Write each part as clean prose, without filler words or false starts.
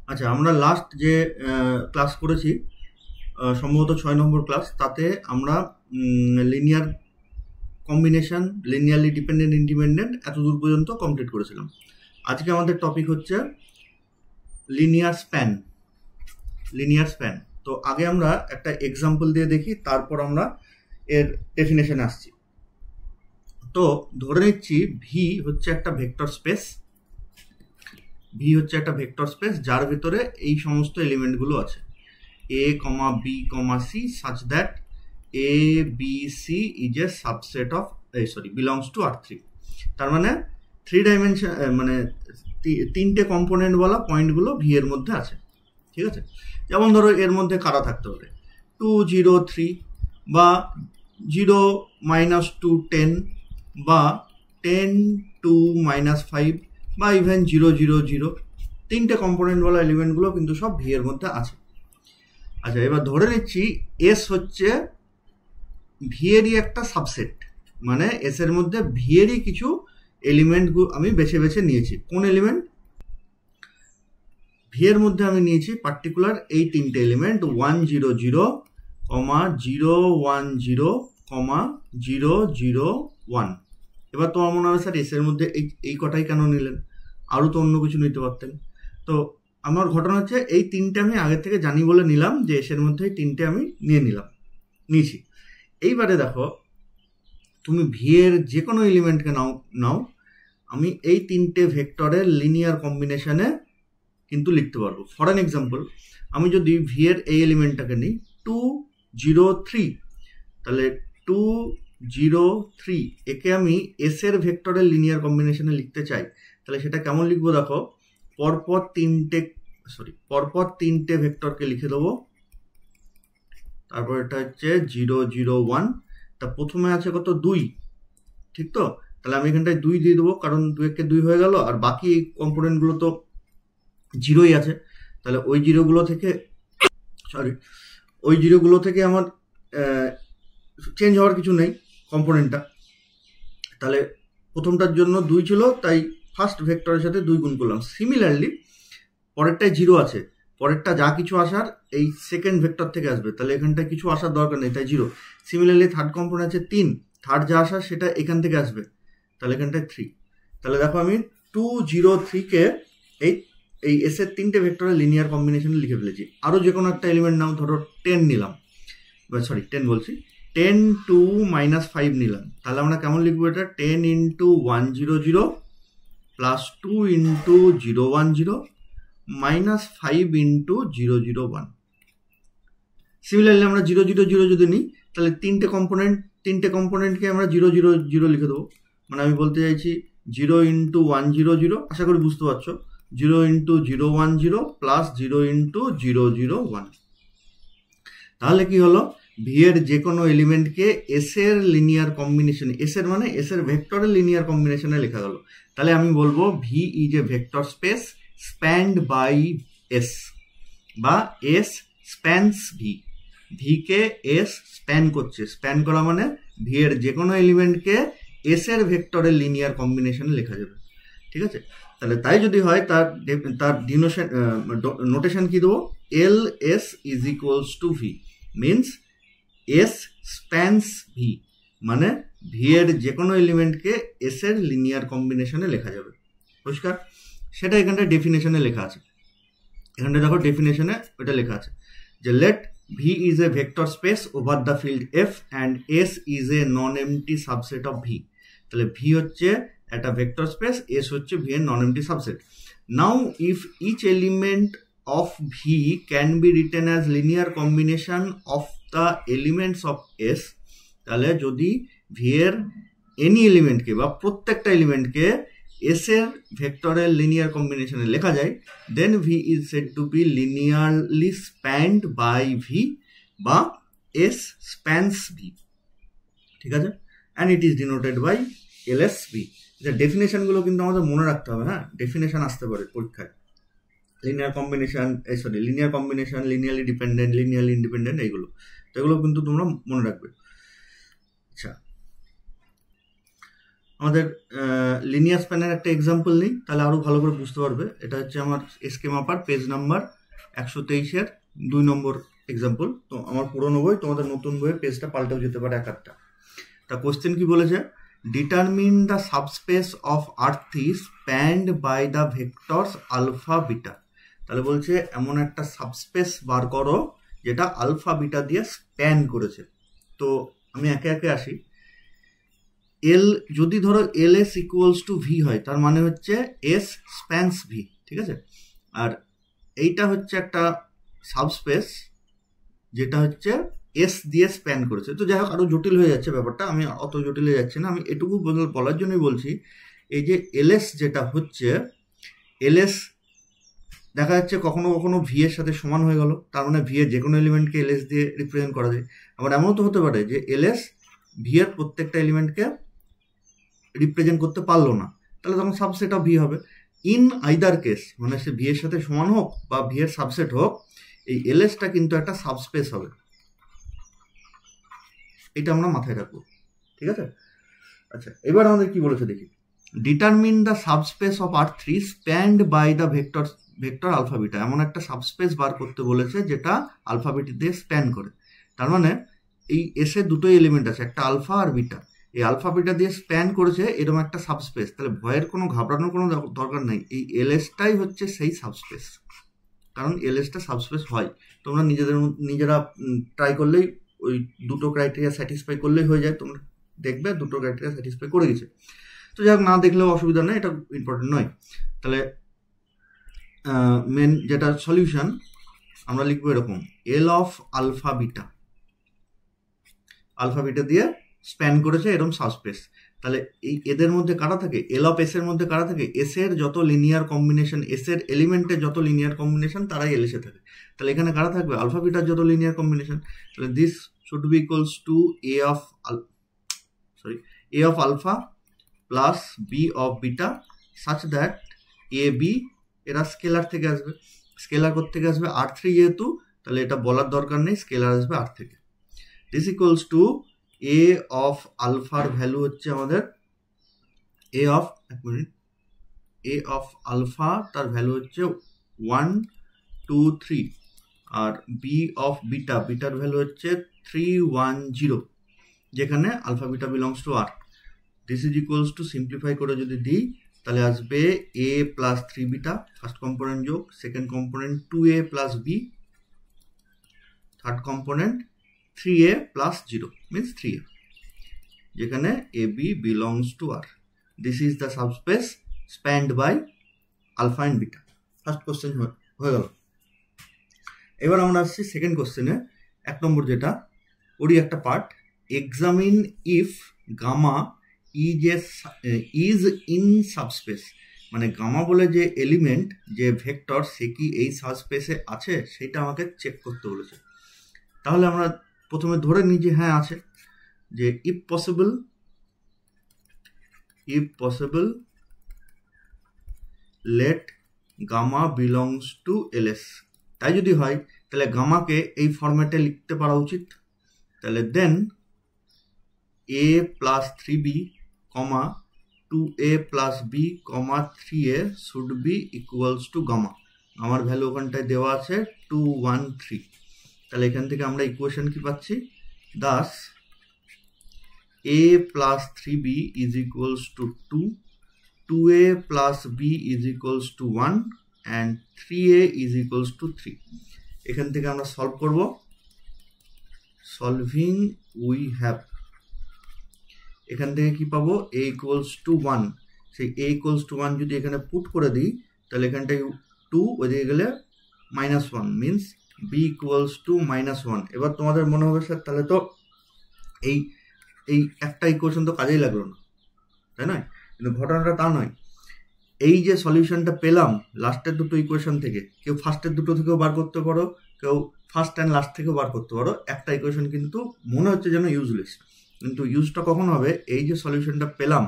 আচ্ছা, আমরা লাস্ট যে ক্লাস করেছি সম্ভবত 6 নম্বর ক্লাস, তাতে আমরা linear combination, linearly dependent independent এতদূর পর্যন্ত কমপ্লিট করেছিলাম। আজকে আমাদের টপিক হচ্ছে লিনিয়ার স্প্যান। লিনিয়ার স্প্যান, তো আগে আমরা একটা এক্সাম্পল দিয়ে দেখি, তারপর আমরা এর ডেফিনেশন আসছি। তো ধরে নিচ্ছি ভি হচ্ছে একটা ভেক্টর স্পেস। ভি হচ্ছে একটা ভেক্টর স্পেস যার ভিতরে এই সমস্ত এলিমেন্টগুলো আছে, a, b, c, such that a, b, c is a subset of belongs to R3। তার মানে 3 ডাইমেনশন, মানে তিনটে কম্পোনেন্ট বলা পয়েন্টগুলো ভি এর মধ্যে আছে। ঠিক আছে, যেমন ধরো এর মধ্যে কারা থাকতে পারে 2, 0, 3 বা 0, -2, 10 বা 10, 2, -5 বা ইভেন 0, 0, 0। তিনটে কম্পোনেন্ট বলা এলিমেন্টগুলো কিন্তু সব ভি এর মধ্যে আছে। আচ্ছা, এবার ধরে নিচ্ছি এস হচ্ছে ভি এরই একটা সাবসেট, মানে এস এর মধ্যে ভি এরই কিছু এলিমেন্ট আমি বেছে বেছে নিয়েছি। কোন এলিমেন্ট? ভি এর মধ্যে আমি নিয়েছি পার্টিকুলার এই তিনটে এলিমেন্ট 1, 0, 0, 0, 1, 0, 0, 0, 1। এবার তোমার মনে হবে স্যার এস এর মধ্যে এই কটাই কেন নিলেন, আরও তো অন্য কিছু নিতে পারতেন। তো আমার ঘটনা হচ্ছে এই তিনটে আমি আগে থেকে জানি বলে নিলাম যে এস এর মধ্যে তিনটে আমি নিয়েছি। এইবারে দেখো, তুমি ভি এর যে কোনো এলিমেন্টকে নাও, আমি এই তিনটে ভেক্টরের লিনিয়ার কম্বিনেশনে কিন্তু লিখতে পারবো। ফর অ্যান এক্সাম্পল, আমি যদি ভি এর এই এলিমেন্টটাকে নিই 2, 0, 3, তাহলে 2, 0, 3 একে আমি এস এর ভেক্টরের লিনিয়ার কম্বিনেশনে লিখতে চাই, তাহলে সেটা কেমন লিখবো দেখো, পরপর তিনটে ভেক্টরকে লিখে দেবো। তারপর এটা হচ্ছে 0, 0, 1। তা প্রথমে আছে কত? 2, ঠিক তো? তাহলে আমি এখানটায় 2 দিয়ে দেবো, কারণ 2 একে 2 হয়ে গেল, আর বাকি কম্পোনেন্টগুলো তো 0ই আছে। তাহলে ওই জিরোগুলো থেকে আমার চেঞ্জ হওয়ার কিছু নেই কম্পোনেন্টটা। তাহলে প্রথমটার জন্য 2 ছিল, তাই ফার্স্ট ভেক্টরের সাথে 2 গুণ করলাম। সিমিলারলি পরেরটায় 0 আছে, পরেরটা যা কিছু আসার এই সেকেন্ড ভেক্টর থেকে আসবে, তাহলে এখানটায় কিছু আসার দরকার নেই, তাই 0। সিমিলারলি থার্ড কম্পোনেন্ট আছে 3, থার্ড যা আসার সেটা এখান থেকে আসবে, তাহলে এখানটায় 3। তাহলে দেখো আমি 2, 0, 3কে এই এস এর তিনটে ভেক্টরের লিনিয়ার কম্বিনেশনে লিখে ফেলেছি। আরও যে কোনো একটা এলিমেন্ট নাও, ধরো 10 নিলাম, 10, 2, -5 নিলাম, তাহলে আমরা কেমন লিখবো এটা? 10 × 1, 0, 0 + 2 × 0, 1, 0 -5 × 0, 0, 1। সিমিলারলি আমরা 0, 0, 0 যদি নিই, তাহলে তিনটে কম্পোনেন্টকে আমরা 0, 0, 0 লিখে দেবো। মানে আমি বলতে চাইছি 0 × 1, 0, 0, আশা করি বুঝতে পারছো, 0 × 0, 1, 0 + 0 × 0, 0, 1। তাহলে কি হলো? ভি এর যে কোনো এলিমেন্টকে এস এর লিনিয়ার কম্বিনেশন, এস এর মানে এস এর ভেক্টরের লিনিয়ার কম্বিনেশনে লেখা গেল। তাহলে আমি বলবো V is a vector space spanned by S, বা এস স্প্যানস ভি। ভি কে এস স্প্যান করছে, স্প্যান করা মানে ভি এর যে কোনো এলিমেন্টকে এস এর ভেক্টরের লিনিয়ার কম্বিনেশনে লেখা যাবে। ঠিক আছে, তাহলে তাই যদি হয় তার নোটেশন কি দেবো? L S is equals to V, means S spans V, মানে ভি এর যে কোনো এলিমেন্টকে এস এর লিনিয়ার কম্বিনেশনে লেখা যাবে। পরিষ্কার? সেটা এখানটায় ডেফিনেশনে লেখা আছে। এখানটা দেখো ডেফিনেশনে ওটা লেখা আছে যে let V is a vector space over the field F and S is a non empty subset of V. তাহলে ভি হচ্ছে একটা ভেক্টর স্পেস, এস হচ্ছে ভি এর non empty subset. Now if each element of V can be written as linear combination of the elements of S, তাহলে যদি V এর any এলিমেন্টকে বা প্রত্যেকটা এলিমেন্টকে S এর ভেক্টরের লিনিয়ার কম্বিনেশনে লেখা যায়, then V is said to be linearly spanned by V বা S spans V। ঠিক আছে, and it is denoted by LSV। ডেফিনেশনগুলো কিন্তু আমাদের মনে রাখতে হবে। হ্যাঁ, ডেফিনেশন আসতে পারে পরীক্ষায়। Linear combination, linearly dependent, linearly independent, এইগুলো তো এগুলো কিন্তু তোমরা মনে রাখবে। আচ্ছা, আমাদের লিনিয়ার স্প্যানের একটা এক্সাম্পল নিই, তাহলে আরও ভালো করে বুঝতে পারবে। এটা হচ্ছে আমার স্কেমাপার পেজ নাম্বার 123-এর 2 নম্বর এক্সাম্পল। তো আমার পুরোনো বই, তোমাদের নতুন বইয়ের পেজটা পাল্টেও যেতে পারে এক একটা। তা কোশ্চেন কি বলেছে, determine the subspace of earth is spanned by the vectors alpha beta. তাহলে বলছে এমন একটা সাবস্পেস বার করো যেটা আলফা বিটা দিয়ে স্প্যান করেছে। তো আমি একে একে আসি। এল যদি ধরো L S equals to V হয়, তার মানে হচ্ছে এস স্প্যান্স ভি, ঠিক আছে। আর এইটা হচ্ছে একটা সাবস্পেস যেটা হচ্ছে এস দিয়ে স্প্যান করেছে। তো যাই হোক, আরো জটিল হয়ে যাচ্ছে ব্যাপারটা, আমি অত জটিলে যাচ্ছি না। আমি এটুকু বলার জন্যই বলছি, এই যে এলএস যেটা হচ্ছে, এলএস দেখা যাচ্ছে কখনো কখনো ভি এর সাথে সমান হয়ে গেল, তার মানে ভি এর যে কোনো এলিমেন্টকে এলএস দিয়ে রিপ্রেজেন্ট করা যায়। আবার এমনও তো হতে পারে যে এলএস ভি এর প্রত্যেকটা এলিমেন্টকে রিপ্রেজেন্ট করতে পারলো না, তাহলে তখন সাবসেট অফ ভি হবে। ইন আইদার কেস, মানে সে ভি এর সাথে সমান হোক বা ভি এর সাবসেট হোক, এই এলএসটা কিন্তু একটা সাবস্পেস হবে। এটা আমরা মাথায় রাখবো, ঠিক আছে। আচ্ছা, এবার আমাদের কি বলেছে দেখি, determine the subspace of R3 spanned by the vector alpha beta. এমন একটা সাবস্পেস বার করতে বলেছে যেটা আলফা বিটা দিয়ে স্প্যান করে। তার মানে এই এস এর দুটোই এলিমেন্ট আছে, একটা আলফা আর বিটা। এই আলফা বিটা দিয়ে স্প্যান করেছে এরকম একটা সাবস্পেস। তাহলে ভয়ের কোনো, ঘাবড়ানোর কোনো দরকার নেই। এই এলএসটাই হচ্ছে সেই সাবস্পেস, কারণ এলএসটা সাবস্পেস হয়। তোমরা নিজেরা ট্রাই করলেই ওই দুটো ক্রাইটেরিয়া স্যাটিসফাই করলেই হয়ে যায়। তোমরা দেখবে দুটো ক্রাইটেরিয়া স্যাটিসফাই করে গেছে। তো যাই হোক, না দেখলেও অসুবিধা নেই, এটা ইম্পর্টেন্ট নয়। তাহলে মেন যেটা সলিউশন আমরা লিখবো এরকম, L of alpha beta, alpha beta দিয়ে স্প্যান করেছে এরকম সাবস্পেস। তাহলে এই এদের মধ্যে কারা থাকে, এল অফ এস এর মধ্যে কারা থাকে, এস এর যত লিনিয়ার কম্বিনেশন, এস এর এলিমেন্টের যত লিনিয়ার কম্বিনেশন তারাই এল এসে থাকে। তাহলে এখানে কারা থাকবে, আলফা বিটার যত লিনিয়ার কম্বিনেশন। তাহলে this should be equals to a of alpha plus b of beta such that a b এরা স্কেলার থেকে আসবে। স্কেলার থেকে আসবে R3 যেহেতু, তাহলে এটা বলার দরকার নেই, স্কেলার আসবে R থেকে। This equals to a of আলফার ভ্যালু হচ্ছে আমাদের এ অফ আলফা, তার ভ্যালু হচ্ছে 1 2 3, আর বি অফ বিটা, বিটার ভ্যালু হচ্ছে 3 1 0, যেখানে alpha beta belongs to R. This is equals to, simplify করে যদি দিই তাহলে আসবে a plus 3 beta, first component যোগ, second component 2a plus b, third component 3a plus 0 means 3a, যেখানে a B belongs to R. This is the subspace spanned by alpha and beta. First question হয়ে গেল। এবার আমরা আসছি second কোশ্চেনে, 1 নম্বর যেটা, ওরই একটা part, examine if gamma is in subspace. মানে গামা বলে যে এলিমেন্ট, যে ভেক্টর, সে কি এই সাবস্পেসে আছে সেটা আমাকে চেক করতে বলেছে। তাহলে আমরা প্রথমে ধরে নিই যে হ্যাঁ আছে, যে if possible let gamma belongs to L S. তাই যদি হয় তাহলে গামাকে এই ফরম্যাটে লিখতে পারা উচিত। তাহলে then a plus 3b, 2a plus b, 3a should be equals to gamma. আমার ভ্যালু ওখানটায় দেওয়া আছে 2 1 3। তাহলে এখান থেকে আমরা ইকুয়েশন কি পাচ্ছি, Das a plus 3b is equals two 2, 2a plus b is equals two 1 and 3a is equals two 3। এখান থেকে আমরা সলভ করব। সলভিং উই হ্যাভ, এখান থেকে কি পাবো, a ইকুয়ালস টু 1। সেই a ইকুয়ালস টু 1 যদি এখানে পুট করে দিই তাহলে এখানটায় 2 ওইদিকে গেলে -1 মিনস b ইকুয়ালস টু -1। এবার তোমাদের মনে হবে স্যার তাহলে তো এই একটা ইকুয়েশন তো কাজেই লাগলো না, তাই নয়? কিন্তু ঘটনাটা তা নয়। এই যে সলিউশনটা পেলাম লাস্টের দুটো ইকুয়েশন থেকে, কেউ ফার্স্টের দুটো থেকেও বার করতে পারো, কেউ ফার্স্ট অ্যান্ড লাস্ট থেকেও বার করতে পারো। একটা ইকুয়েশন কিন্তু মনে হচ্ছে যেন ইউজলেস, কিন্তু ইউজটা কখন হবে, এই যে সলিউশনটা পেলাম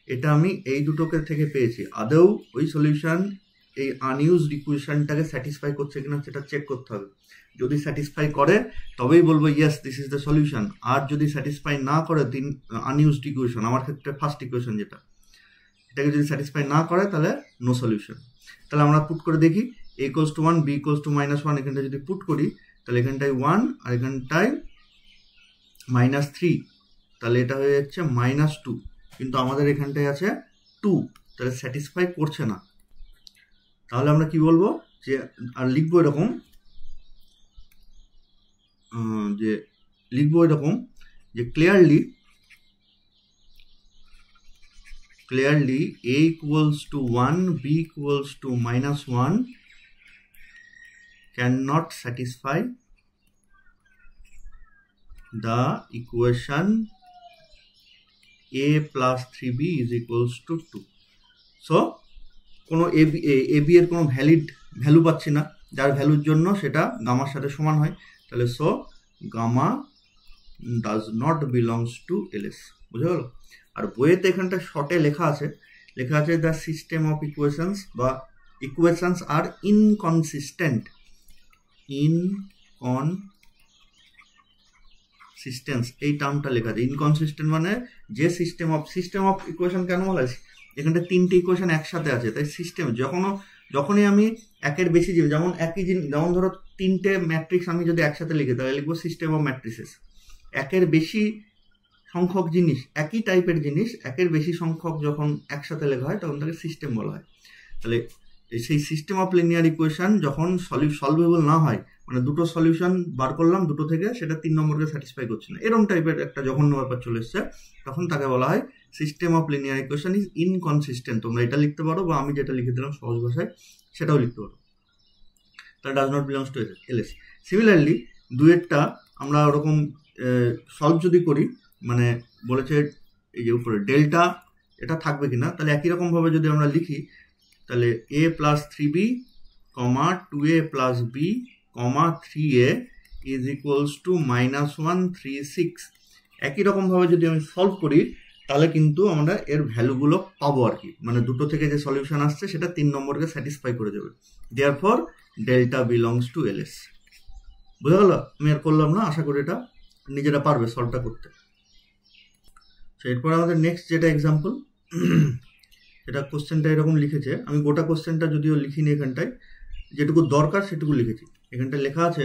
এটা আমি এই দুটোকে থেকে পেয়েছি, আদৌ ওই সলিউশন এই আনইউজড ইকুয়েশনটাকে স্যাটিসফাই করছে কিনা সেটা চেক করতে হবে। যদি স্যাটিসফাই করে তবেই বলবো yes this is the solution. আর যদি স্যাটিসফাই না করে আনইউজড ইকুয়েশন, আমার ক্ষেত্রে ফার্স্ট ইকুয়েশন যেটা, এটাকে যদি স্যাটিসফাই না করে তাহলে নো সলিউশন। তাহলে আমরা পুট করে দেখি a equals to 1, b equals to -1, এখানটা যদি পুট করি তাহলে এখানটায় 1 আর এখানটায় -3, তাহলে এটা হয়ে যাচ্ছে -2, কিন্তু আমাদের এখানটায় আছে 2, তাহলে স্যাটিসফাই করছে না। তাহলে আমরা কি বলবো যে আর লিখবো এরকম যে clearly a equals to 1, b equals to -1 cannot satisfy the equation a plus 3b is equals to 2. So কোনো a b এর কোনো ভ্যালু পাচ্ছি না, যার ভ্যালুর জন্য সেটা গামার সাথে সমান হয়। তাহলে so gamma does not belongs to ls। বুঝা গেল? আর বইয়েতে এখানটা শর্টে লেখা আছে দ্য সিস্টেম অফ ইকুয়েশনস বা ইকুয়েশনস আর ইনকনসিস্টেন্ট। ইনকনসিস্টেন্স এই টার্মটা লেখা আছে। ইনকনসিস্টেন্ট মানে যে সিস্টেম অফ ইকুয়েশন কেন বলা আছে, এখানটা তিনটে ইকুয়েশন একসাথে আছে, তাই সিস্টেম যখনই আমি একের বেশি যেমন একই জিনিস, যেমন ধরো তিনটে ম্যাট্রিক্স আমি যদি একসাথে লিখি তাহলে লিখবো সিস্টেম অফ ম্যাট্রিসেস। একের বেশি সংখ্যক জিনিস, একই টাইপের জিনিস একের বেশি সংখ্যক যখন একসাথে লেখা হয় তখন তাকে সিস্টেম বলা হয়। তাহলে সেই সিস্টেম অফ লিনিয়ার ইকুয়েশন যখন সলভেবল না হয়, মানে দুটো সলিউশন বার করলাম দুটো থেকে, সেটা 3 নম্বরকে স্যাটিসফাই করছে না, এরকম টাইপের একটা জঘন্য ব্যাপার চলে এসছে, তখন তাকে বলা হয় system of linear equation is inconsistent. তোমরা এটা লিখতে পারো বা আমি যেটা লিখে দিলাম সহজ ভাষায় সেটাও লিখতে পারো। তাহলে does not belongs to ls। Similarly দুয়েরটা আমরা ওরকম সলভ যদি করি, মানে বলেছে এই যে উপরে ডেল্টা এটা থাকবে কিনা, তাহলে একই রকম ভাবে যদি আমরা লিখি তাহলে a plus 3b, 2a plus b, 3a is equals to -1, 3, 6। একই রকম ভাবে যদি আমি সলভ করি তাহলে কিন্তু আমরা এর ভ্যালুগুলো পাবো আর কি, মানে দুটো থেকে যে সলিউশন আসছে সেটা 3 নম্বরকে স্যাটিসফাই করে দেবে। Therefore delta belongs to ls। বুঝা গেল? আমি আর করলাম না, আশা করি এটা নিজেরা পারবে সলভটা করতে। এরপর আমাদের নেক্সট যেটা এক্সাম্পল, এটা কোশ্চেনটা এরকম লিখেছে, আমি গোটা কোশ্চেনটা যদিও লিখিনি, এখানটায় যেটুকু দরকার সেটুকু লিখেছি। এখানটায় লেখা আছে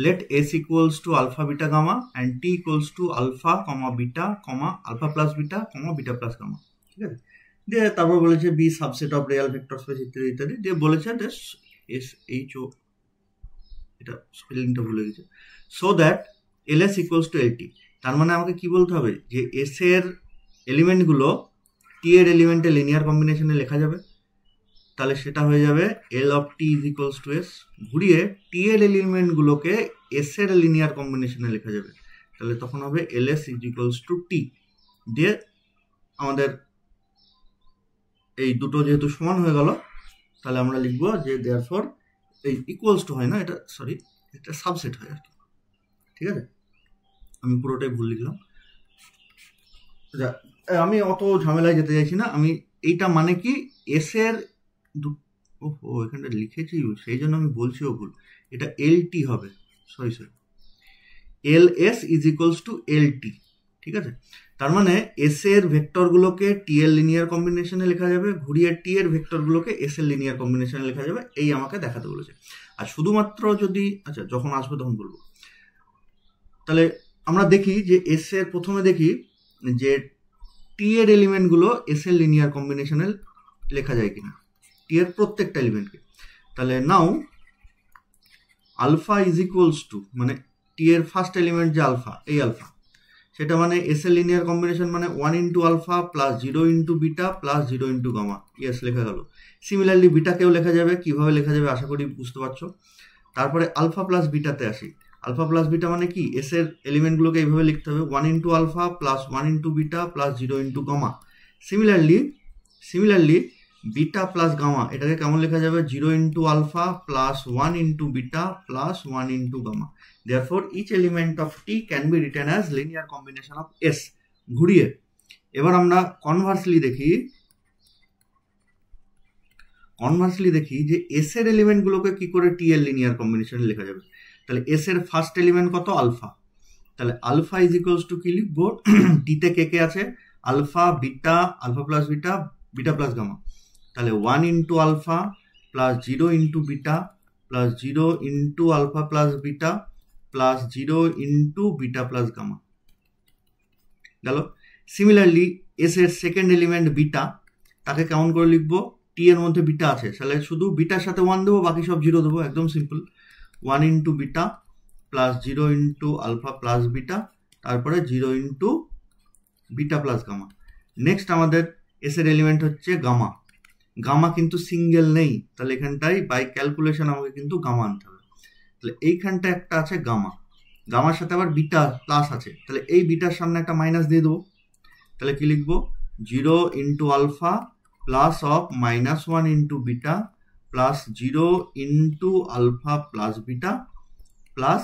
let s equals to alpha beta gamma and t equals to alpha comma beta comma alpha plus beta comma beta plus gamma. ঠিক আছে, দিয়ে তারপর বলেছে be subset of real vector space ইত্যাদি ইত্যাদি, দিয়ে বলেছে SHO, এটা স্পেলিংটা ভুলে গেছে, so that ls equals to lt। তার মানে আমাকে কি বলতে হবে যে s এর এলিমেন্টগুলো t এর এলিমেন্টে লিনিয়ার কম্বিনেশনে লেখা যাবে, তাহলে সেটা হয়ে যাবে l of t is equals two s। ঘুরিয়ে t এর এলিমেন্টগুলোকে s এর লিনিয়ার কম্বিনেশনে লেখা যাবে, তাহলে তখন হবে ls is equals two t। দিয়ে আমাদের এই দুটো যেহেতু সমান হয়ে গেল, তাহলে আমরা লিখবো যে দেয়ারফর এই ইকুয়ালস টু হয় না, এটা সরি এটা সাবসেট হয় আর কি। ঠিক আছে, আমি পুরোটাই ভুল লিখলাম, আমি অত ঝামেলায় যেতে চাইছি না। আমি এইটা মানে কি এস এর ও এখানটা লিখেছি সেই জন্য আমি বলছিও ভুল, এটা lt হবে, sorry ls is equals to lt। ঠিক আছে, তার মানে এস এর ভেক্টরগুলোকে টি এর লিনিয়ার কম্বিনেশনে লেখা যাবে, ঘুরিয়ে টি এর ভেক্টরগুলোকে এস এর লিনিয়ার কম্বিনেশনে লেখা যাবে, এই আমাকে দেখাতে বলেছে। আর শুধুমাত্র যদি আচ্ছা যখন আসবে তখন বলবো। তাহলে আমরা দেখি যে এস এর প্রথমে দেখি যে টি এর এলিমেন্টগুলো এস এর লিনিয়ার কম্বিনেশনে লেখা যায় কিনা, টি এর প্রত্যেকটা এলিমেন্টকে। তাহলে now alpha is equals to, মানে টি এর ফার্স্ট এলিমেন্ট যে আলফা, এই আলফা সেটা মানে এস এর লিনিয়ার কম্বিনেশন মানে 1 into alpha plus 0 into beta plus 0 into gamma. Yes, লেখা গেল। সিমিলারলি বিটাকেও লেখা যাবে, কিভাবে লেখা যাবে আশা করি বুঝতে পারছো। তারপরে আলফা প্লাস বিটাতে আসি। আলফা প্লাস বিটা মানে কি, এস এর এলিমেন্টগুলোকে এইভাবে লিখতে হবে 1 into alpha plus 1 into beta plus 0 into gamma. Similarly beta plus gamma এটাকে কেমন লেখা যাবে, 0 into alpha plus 1 into beta plus 1 into gamma. Therefore, each element of T can be written as linear combination of S। ঘুরিয়ে এবার আমরা conversely দেখি যে S এর এলিমেন্টগুলোকে কি করে T এর লিনিয়ার কম্বিনেশনে লেখা যাবে। তাহলে S এর ফার্স্ট এলিমেন্ট কত, আলফা। তাহলে আলফা ইজ ইকুয়ালস টু কি লিখবো, টি তে কে কে আছে, alpha beta, alpha plus beta, beta plus gamma. তাহলে 1 into alpha plus 0 into beta plus 0 into alpha plus beta plus 0 into beta plus gamma গেল। সিমিলারলি এস এর সেকেন্ড এলিমেন্ট বিটা, তাকে কেমন করে লিখবো? টি এর মধ্যে বিটা আছে, তাহলে শুধু বিটার সাথে 1 দেবো, বাকি সব 0 দেবো, একদম simple. 1 into beta plus 0 into alpha plus beta, তারপরে 0 into beta plus gamma. Next আমাদের এস এর এলিমেন্ট হচ্ছে গামা। গামা কিন্তু সিঙ্গেল নেই, তাহলে এখানটায় বাই ক্যালকুলেশন আমাকে কিন্তু গামা আনতে হবে। তাহলে এইখানটা একটা আছে গামা, গামার সাথে আবার বিটা প্লাস আছে, তাহলে এই বিটার সামনে একটা মাইনাস দিয়ে দেবো। তাহলে কি লিখবো? 0 into alpha plus of -1 into beta plus 0 into alpha plus beta plus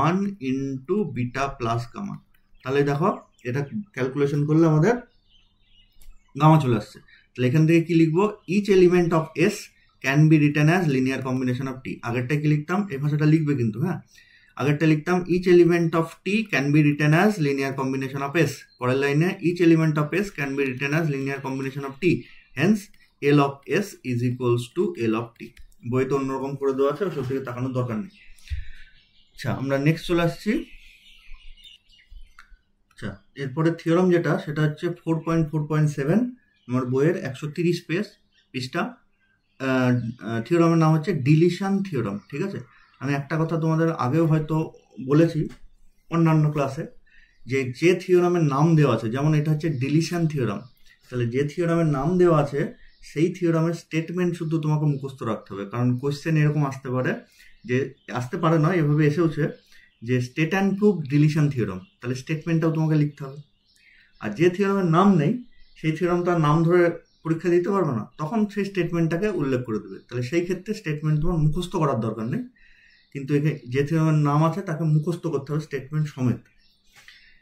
1 into beta plus gamma. তাহলে দেখো এটা ক্যালকুলেশন করলে আমাদের গামা চলে আসছে। তাহলে এখান থেকে কি লিখবো? Each element of S can be written as linear combination of T. আগেরটা কি লিখতাম? এই ভাষাটা লিখবে কিন্তু, হ্যাঁ, আগেরটা লিখতাম each element of T can be written as linear combination of S. পরের লাইনে each element of S can be written as linear combination of T, hence L of S is equals to L of T. বইতে অন্যরকম করে দেওয়া আছে, ওসব থেকে তাকানোর দরকার নেই। আচ্ছা, আমরা নেক্সট চলে আসছি। আচ্ছা, এরপরে থিওরাম যেটা, সেটা হচ্ছে 4.4.7 আমার বইয়ের 130 পৃষ্ঠা। থিওরামের নাম হচ্ছে ডিলিশন থিওরাম। ঠিক আছে, আমি একটা কথা তোমাদের আগেও হয়তো বলেছি অন্যান্য ক্লাসে, যে থিওরামের নাম দেওয়া আছে, যেমন এটা হচ্ছে ডিলিশন থিওরাম, তাহলে যে থিওরামের নাম দেওয়া আছে সেই থিওরামের স্টেটমেন্ট শুধু তোমাকে মুখস্থ রাখতে হবে। কারণ কোয়েশ্চেন এরকম আসতে পারে, যে আসতে পারে নয়, এভাবে এসেওছে যে state and prove deletion theorem, তাহলে স্টেটমেন্টটাও তোমাকে লিখতে হবে। আর যে থিওরামের নাম নেই সেই থিওরাম তার নাম ধরে পরীক্ষা দিতে পারবে না, তখন সেই স্টেটমেন্টটাকে উল্লেখ করে দেবে। তাহলে সেই ক্ষেত্রে স্টেটমেন্ট তোমার মুখস্থ করার দরকার নেই, কিন্তু যে থিওরামের নাম আছে তাকে মুখস্থ করতে হবে স্টেটমেন্ট সমেত।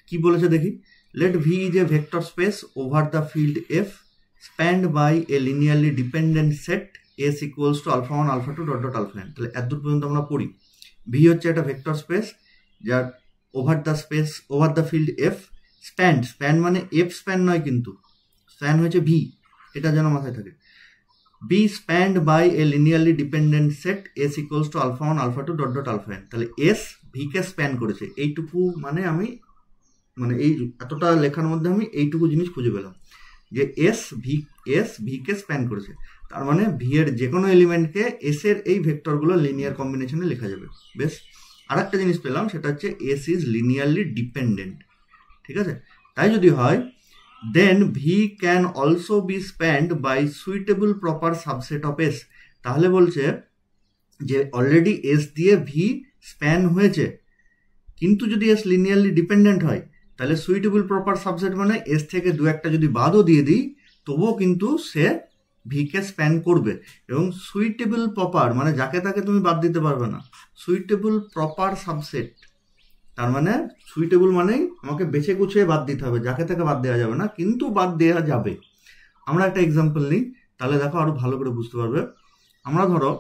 কি বলেছে দেখি? Let V is a vector space over the field F spanned by a linearly dependent set S equals to alpha 1 alpha 2 dot dot alpha n। তাহলে এতদূর পর্যন্ত আমরা পড়ি। ভি হচ্ছে একটা ভেক্টর স্পেস যার over the field F span মানে F span নয়, কিন্তু স্প্যান হয়েছে ভি, এটা যেন মাথায় থাকে। Be spanned by a linearly dependent set S equals to alpha 1 alpha 2 dot dot alpha n। তাহলে এস ভিকে স্প্যান করেছে, এইটুকু মানে এই এতটা লেখার মধ্যে আমি এইটুকু জিনিস খুঁজে পেলাম, যে এস ভিকে স্প্যান করেছে। তার মানে ভি এর যে কোনো এলিমেন্টকে এস এর এই ভেক্টরগুলো লিনিয়ার কম্বিনেশনে লেখা যাবে। বেশ, আর একটা জিনিস পেলাম, সেটা হচ্ছে এস ইজ লিনিয়ারলি ডিপেন্ডেন্ট। ঠিক আছে, তাই যদি হয় then V can also be spanned by suitable proper subset of S. তাহলে বলছে যে অলরেডি এস দিয়ে ভি স্প্যান হয়েছে, কিন্তু যদি এস লিনিয়ারলি ডিপেন্ডেন্ট হয় তাহলে সুইটেবল প্রপার সাবসেট মানে এস থেকে দু একটা যদি বাদও দিয়ে দিই তবুও কিন্তু সে ভিকে স্প্যান করবে। এবং সুইটেবল প্রপার মানে যাকে তাকে তুমি বাদ দিতে পারবে না, সুইটেবল প্রপার সাবসেট, তার মানে সুইটেবল মানেই আমাকে বেছে গুছিয়ে বাদ দিতে হবে, যাকে তাকে বাদ দেওয়া যাবে না, কিন্তু বাদ দেওয়া যাবে। আমরা একটা এক্সাম্পল নিই, তাহলে দেখো আরো ভালো করে বুঝতে পারবে। আমরা ধরো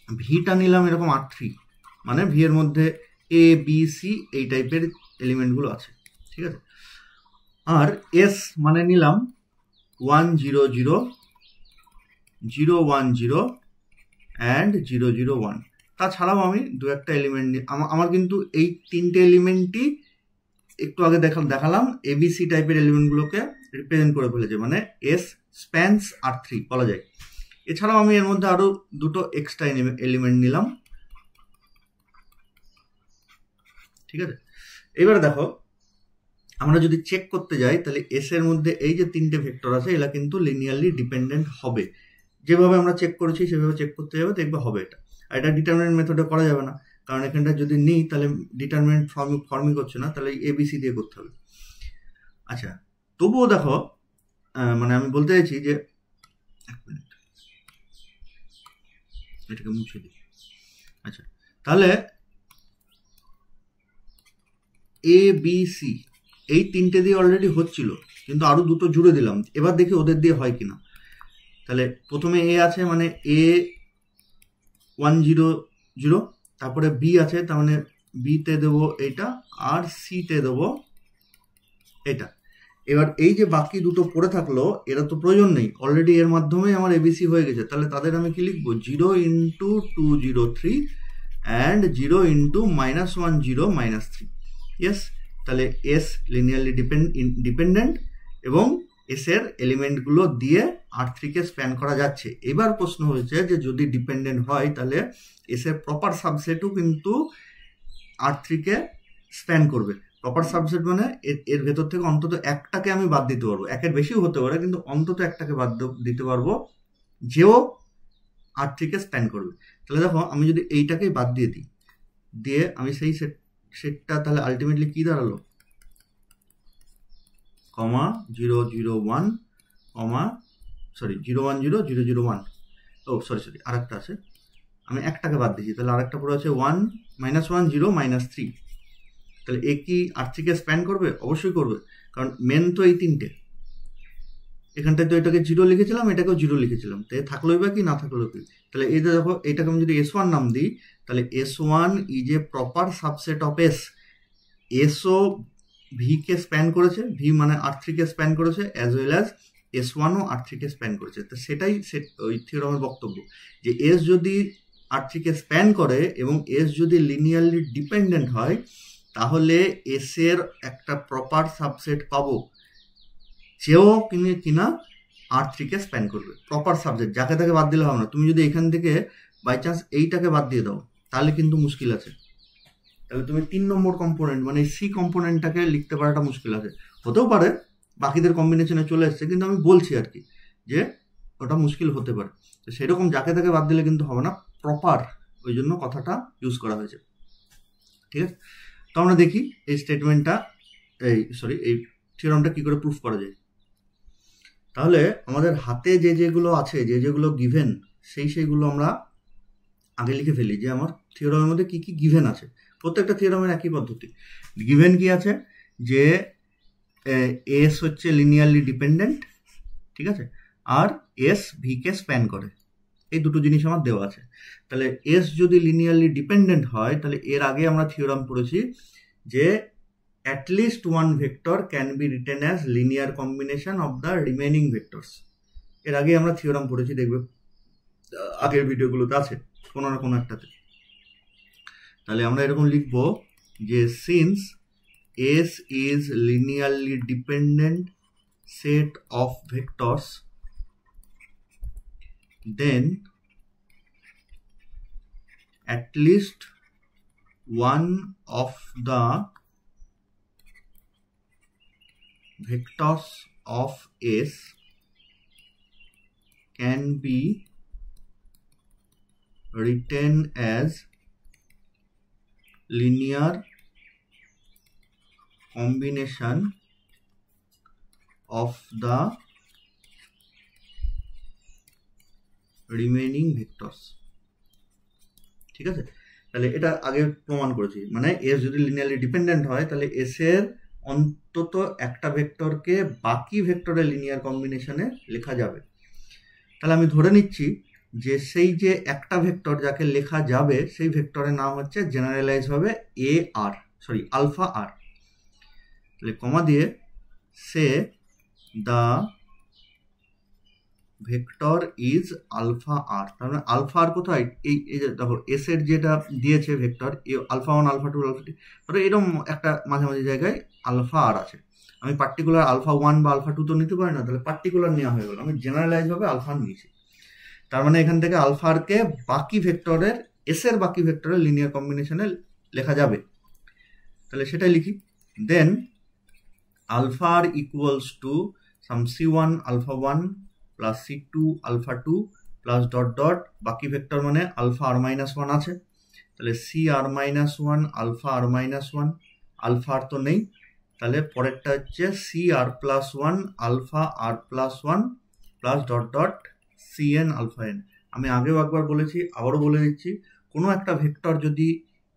ভিটা নিলাম এরকম R3, মানে ভি এর মধ্যে এ বি সি এই টাইপের এলিমেন্টগুলো আছে। ঠিক আছে, আর এস মানে নিলাম 1 0 0 0 1 0 অ্যান্ড 0 0 1। তাছাড়াও আমি দু একটা এলিমেন্ট আমার কিন্তু এই তিনটে এলিমেন্টই একটু আগে দেখালাম এবিসি টাইপের এলিমেন্টগুলোকে রিপ্রেজেন্ট করে ফেলেছে, মানে এস স্প্যান্স R3 বলা যায়। এছাড়াও আমি এর মধ্যে আরো দুটো এক্সট্রা এলিমেন্ট নিলাম। ঠিক আছে, এবারে দেখো আমরা যদি চেক করতে যাই তাহলে এস এর মধ্যে এই যে তিনটে ভেক্টর আছে এরা কিন্তু লিনিয়ারলি ডিপেন্ডেন্ট হবে। যেভাবে আমরা চেক করেছি সেভাবে চেক করতে যাবে, দেখবে হবে এটা। আর এটা ডিটারমিনেন্ট মেথডে করা যাবে না, কারণ এখানটা যদি নিই তাহলে ডিটারমিনেন্ট ফর্মই করছে না, তাহলে এবিসি দিয়ে করতে হবে। আচ্ছা, তবুও দেখো মানে আমি বলতে চাইছি যে এক মিনিট এটাকে মুছে দিই। আচ্ছা, তাহলে এ বি সি এই তিনটে দিয়ে অলরেডি হচ্ছিল, কিন্তু আরো দুটো জুড়ে দিলাম, এবার দেখি ওদের দিয়ে হয় কিনা। তাহলে প্রথমে এ আছে মানে এ 1 0 0, তারপরে বি আছে তার মানে বিতে দেবো এইটা, আর সিতে দেবো এটা। এবার এই যে বাকি দুটো পড়ে থাকলো এরা তো প্রয়োজন নেই, অলরেডি এর মাধ্যমেই আমার এবিসি হয়ে গেছে, তাহলে তাদের আমি কি লিখবো 0 ইন্টু 203 অ্যান্ড 0 ইন্টু -1 0 -3। ইয়েস, তাহলে এস লিনিয়ারলি ডিপেন্ডেন্ট এবং এস এর এলিমেন্টগুলো দিয়ে R3-কে স্প্যান করা যাচ্ছে। এবার প্রশ্ন হয়েছে যে যদি ডিপেন্ডেন্ট হয় তাহলে এস এর প্রপার সাবসেটও কিন্তু R3-কে স্প্যান করবে। প্রপার সাবসেট মানে এর ভেতর থেকে অন্তত একটাকে আমি বাদ দিতে পারবো, একের বেশিও হতে পারে, কিন্তু অন্তত একটাকে বাদ দিতে পারবো যেও R3-কে স্প্যান করবে। তাহলে দেখো আমি যদি এইটাকেই বাদ দিয়ে দিই, দিয়ে আমি সেই সেটটা তাহলে আলটিমেটলি কি দাঁড়ালো, 0 0 1 0 1 0 0 0 1, ও সরি আর একটা আছে, আমি একটাকে বাদ দিয়েছি, তাহলে আরেকটা পুরো আছে 1 -1 0 -3। তাহলে এ কি R3-কে স্প্যান করবে? অবশ্যই করবে, কারণ মেন তো এই তিনটে। এখানটায় তো এটাকে 0 লিখেছিলাম, এটাকেও 0 লিখেছিলাম, তাই থাকলোই বা কি না থাকলো কি। তাহলে এই দেখো এটাকে আমি যদি S1 নাম দিই, তাহলে S1 is a proper subset of S. এসও ভি-কে স্প্যান করেছে, ভি মানে R3-কে স্প্যান করেছে, অ্যাজ ওয়েল অ্যাজ S1ও R3-কে স্প্যান করেছে। তো সেটাই ওই থিওরামের বক্তব্য, যে এস যদি R3-কে স্প্যান করে এবং এস যদি লিনিয়ারলি ডিপেন্ডেন্ট হয়, তাহলে এস এর একটা প্রপার সাবসেট পাবো যেও কিনা R3-কে স্প্যান করবে। প্রপার সাবজেক্ট, যাকে তাকে বাদ দিলে হবে না। তুমি যদি এখান থেকে বাই চান্স এইটাকে বাদ দিয়ে দাও তাহলে কিন্তু মুশকিল আছে, তাহলে তুমি 3 নম্বর কম্পোনেন্ট মানে সি কম্পোনেন্টটাকে লিখতে পারাটা মুশকিল আছে। হতেও পারে বাকিদের কম্বিনেশনে চলে এসছে, কিন্তু আমি বলছি আর কি যে ওটা মুশকিল হতে পারে। তো সেরকম যাকে তাকে বাদ দিলে কিন্তু হবে না, প্রপার, ওই জন্য কথাটা ইউজ করা হয়েছে। ঠিক আছে, তো আমরা দেখি এই স্টেটমেন্টটা এই থিওরামটা কি করে প্রুফ করা যায়। তাহলে আমাদের হাতে যেগুলো আছে, যেগুলো গিভেন, সেইগুলো আমরা আগে লিখে ফেলি, যে আমার থিওরামের মধ্যে কি কি গিভেন আছে। প্রত্যেকটা থিওরামের একই পদ্ধতি। গিভেন কি আছে, যে এস হচ্ছে লিনিয়ারলি ডিপেন্ডেন্ট, ঠিক আছে, আর এস ভি-কে স্প্যান করে, এই দুটো জিনিস আমার দেওয়া আছে। তাহলে এস যদি লিনিয়ারলি ডিপেন্ডেন্ট হয়, তাহলে এর আগে আমরা থিওরাম পড়েছি যে at least one vector can be written as linear combination of the remaining vectors। এর আগে আমরা থিওরাম পড়েছি, দেখবে আগের ভিডিওগুলোতে আছে কোনো না কোনো একটাতে। তাহলে আমরা এরকম লিখব যে since S is linearly dependent set of vectors, then at least one of the vectors of S can be written as linear combination of the remaining vectors। ঠিক আছে, তাহলে এটা আগে প্রমাণ করেছি, মানে এস যদি লিনিয়ারলি ডিপেন্ডেন্ট হয় তাহলে এস এর অন্তত একটা ভেক্টরকে বাকি ভেক্টরের লিনিয়ার কম্বিনেশনে লেখা যাবে। তাহলে আমি ধরে নিচ্ছি যে সেই যে একটা ভেক্টর যাকে লেখা যাবে সেই ভেক্টরের নাম হচ্ছে জেনারেলাইজ হবে আলফা আর। তাহলে কমা দিয়ে সে দ্য ভেক্টর ইজ আলফা আর। তার মানে আলফা আর কোথায়, এই যে দেখো এস এর যেটা দিয়েছে ভেক্টর আলফা 1 আলফা 2 আলফা 3, ধরো এরকম একটা মাঝামাঝি জায়গায় আলফা আর আছে। আমি পার্টিকুলার আলফা 1 বা আলফা 2 তো নিতে পারি না, তাহলে পার্টিকুলার নেওয়া হয়ে গেল, আমি জেনারেলাইজ ভাবে আলফা নিয়েছি। তার মানে এখান থেকে আলফা আর কে বাকি ভেক্টরের এস এর বাকি ভেক্টরের লিনিয়ার কম্বিনেশনে লেখা যাবে। তাহলে সেটাই লিখি, then alpha r equals to some c1 alpha 1 plus c2 alpha 2 plus dot dot বাকি ভেক্টর মানে আলফা আর মাইনাস 1 আছে, তাহলে সি আর মাইনাস 1 আলফা আর মাইনাস 1, আলফা আর তো নেই, তাহলে পরেরটা হচ্ছে সি আর প্লাস 1 আলফা আর plus 1 plus dot dot c n alpha n. আমি আগেও একবার বলেছি, আবারও বলে দিচ্ছি, কোনো একটা ভেক্টর যদি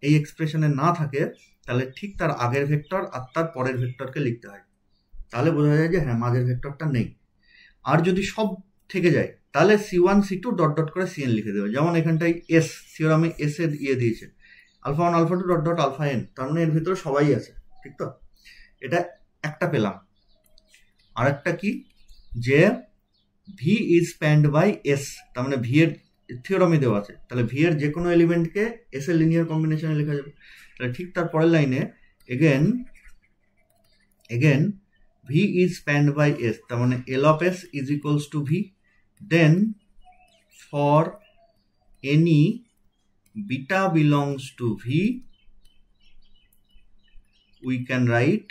এই এক্সপ্রেশনে না থাকে তাহলে ঠিক তার আগের ভেক্টর আর তার পরের ভেক্টরকে লিখতে হয়, তাহলে বোঝা যায় যে হ্যাঁ মাঝের ভেক্টরটা নেই। আর যদি সব থেকে যায় তাহলে c1 c2 ডট ডট করে cn লিখে দেবে, যেমন এখানটায় এস থিওরামে এস এর দিয়েছে alpha 1 alpha 2 dot dot alpha N, তার মানে এর ভিতরে সবাই আছে, ঠিক তো? এটা একটা পেলাম। আরেকটা কি, যে V is spanned by S, তার মানে ভি এর থিওরামে দেওয়া আছে, তাহলে ভি এর যে কোনো এলিমেন্টকে এস এর লিনিয়ার কম্বিনেশনে লেখা যাবে। তাহলে ঠিক তার পরের লাইনে again V is spanned by S, তার মানে L of S is equals to V, then for any beta belongs to V we can write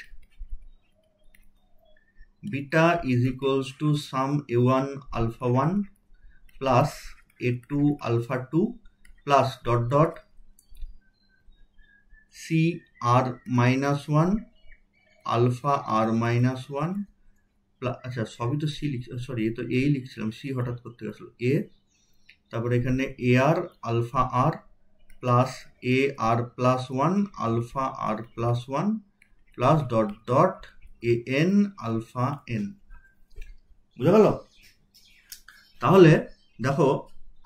beta is equals to sum a1 alpha 1 plus a2 alpha 2 plus dot dot c r minus 1 alpha r minus 1 plus, আচ্ছা সবই তো C লিখছি, sorry এ তো এই লিখছিলাম, C হঠাৎ করতে গেছিল, এ, তারপরে এখানে A R alpha R plus A R plus 1 alpha R plus 1 plus dot dot A N alpha N. বুঝা গেল? তাহলে দেখো,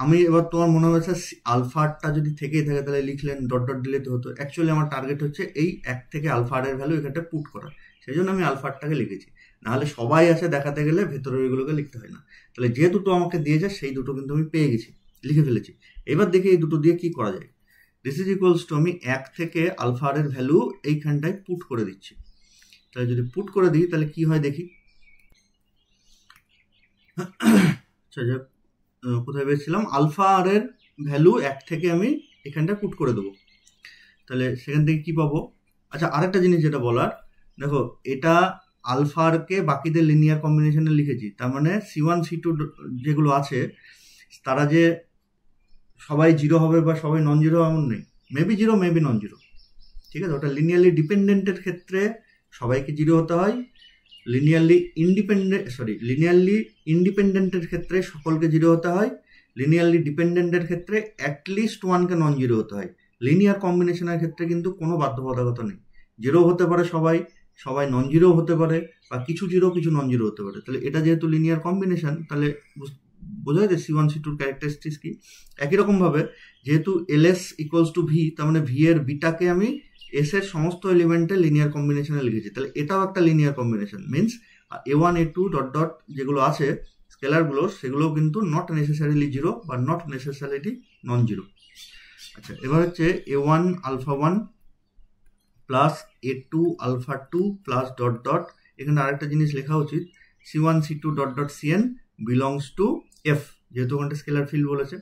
আমি এবার তোমার মনে হয়েছে আলফাটা যদি থেকেই থাকে তাহলে লিখলেন, ডট ডট দিলে তো হতো। অ্যাকচুয়ালি আমার টার্গেট হচ্ছে এই 1 থেকে আলফা আর এর ভ্যালু এখানটা পুট করা, সেই জন্য আমি আলফাটাকে লিখেছি। নাহলে সবাই আছে দেখাতে গেলে ভেতরের এগুলোকে লিখতে হয় না। তাহলে যে দুটো আমাকে দিয়েছে সেই দুটো কিন্তু আমি পেয়ে গেছি, লিখে ফেলেছি। এবার দেখি এই দুটো দিয়ে কি করা যায়। দিস ইজ ইকুয়ালস টু, আমি 1 থেকে আলফা আর এর ভ্যালু এইখানটায় পুট করে দিচ্ছি। তাহলে যদি পুট করে দিই তাহলে কি হয় দেখি। কোথায় পেয়েছিলাম, আলফা আর এর ভ্যালু 1 থেকে আমি এখানটা পুট করে দেবো, তাহলে সেখান থেকে কি পাবো। আচ্ছা আরেকটা জিনিস যেটা বলার, দেখো এটা আলফা আর কে বাকিদের লিনিয়ার কম্বিনেশনে লিখেছি, তার মানে C1 C2 যেগুলো আছে তারা যে সবাই জিরো হবে বা সবাই নন জিরো এমন নেই, maybe zero maybe non zero, ঠিক আছে। ওটা লিনিয়ারলি ডিপেন্ডেন্টের ক্ষেত্রে সবাইকে জিরো হতে হয়, লিনিয়ারলি ইন্ডিপেন্ডেন্টের ক্ষেত্রে সকলকে জিরো হতে হয়, লিনিয়ারলি ডিপেন্ডেন্টের ক্ষেত্রে অ্যাটলিস্ট 1কে নন জিরো হতে হয়। লিনিয়ার কম্বিনেশনের ক্ষেত্রে কিন্তু কোনো বাধ্যবাধকতা নেই, জিরো হতে পারে সবাই, সবাই নন জিরো হতে পারে, বা কিছু জিরো কিছু নন জিরো হতে পারে। তাহলে এটা যেহেতু লিনিয়ার কম্বিনেশন, তাহলে বোঝা যায় C1 C2 ক্যারেক্টারিস্টিক্স কি। একই রকমভাবে যেহেতু এলএস ইকুয়ালস টু ভি, তার মানে ভি এর বিটাকে আমি এস এর সমস্ত এলিমেন্টের লিনিয়ার কম্বিনেশনে লিখেছি, তাহলে এটাও একটা linear combination. Means a1 a2 dot dot যেগুলো আছে স্কেলারগুলো, সেগুলো কিন্তু নট নেসেসারিলি জিরো বা নট নেসেসারিলি নন জিরো। আচ্ছা এবার হচ্ছে a1 alpha 1 plus a2 alpha 2 plus dot dot, এখানে আরেকটা জিনিস লেখা উচিত, C1 C2 dot dot Cn belongs to F, যেহেতু ওখানটা স্কেলার ফিল্ড বলেছে,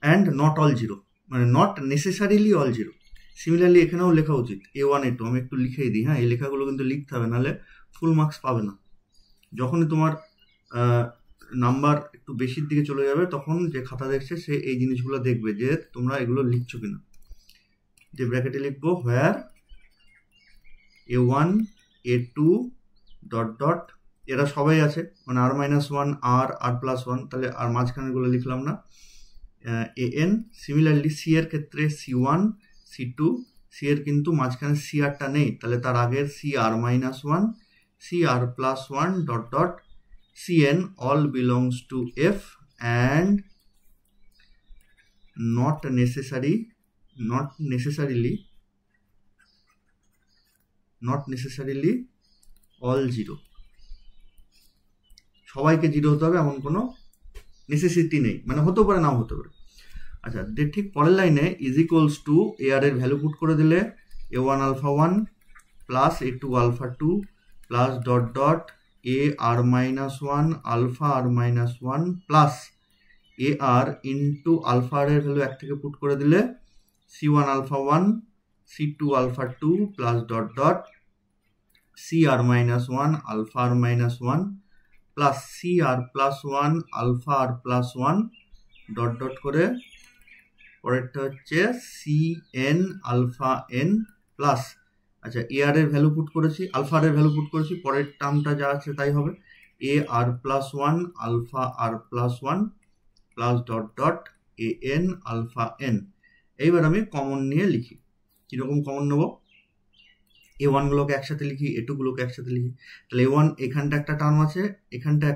অ্যান্ড নট অল জিরো, মানে not necessarily all zero. Similarly এখানেও লেখা উচিত a1 a2, আমি একটু লিখেই দিই, হ্যাঁ এই লেখাগুলো কিন্তু লিখতে হবে, নাহলে ফুল মার্কস পাবে না। যখনই তোমার নাম্বার একটু বেশির দিকে চলে যাবে তখন যে খাতা দেখছে সে এই জিনিসগুলো দেখবে যে তোমরা এগুলো লিখছো কিনা। যে ব্র্যাকেটে লিখবো হোয়ার a1 a2 ডট ডট, এরা সবাই আছে, মানে আর মাইনাস 1 আর আর প্লাস 1, তাহলে আর মাঝখানেগুলো লিখলাম না, an। সিমিলারলি সি এর ক্ষেত্রে C1 C2, সি এর কিন্তু মাঝখানে সি আরটা নেই, তাহলে তার আগের C R minus 1 C R plus 1 dot dot Cn all belongs to F and not necessarily all zero। সবাইকে জিরো হতে হবে এমন কোনো নেসেসিটি নেই, মানে হতে পারে নাও হতে পারে। আচ্ছা ঠিক পরের লাইনে is equals to A R এর ভ্যালু পুট করে দিলে a1 alpha 1 plus a2 alpha 2 plus dot dot A R minus 1 alpha R minus 1 plus A R into alpha R এর ভ্যালু 1 থেকে পুট করে দিলে C1 alpha 1 C2 alpha 2 plus dot dot C আর minus 1 alpha আর minus 1 plus C আর plus 1 alpha আর plus 1 dot dot করে পরেরটা হচ্ছে Cn alpha n plus, আচ্ছা এ R এর value put করেছি, আলফা আর এর ভ্যালু পুট করেছি, পরের টার্মটা যা আছে তাই হবে A R plus 1 alpha R plus 1 plus dot dot A N alpha N. এইবার আমি কমন নিয়ে লিখি, কিরকম কমন নেব, a1 গুলোকে একসাথে লিখি, a2 গুলোকে একসাথে লিখি। তাহলে a1 এখানটা একটা টার্ম আছে, এখানটা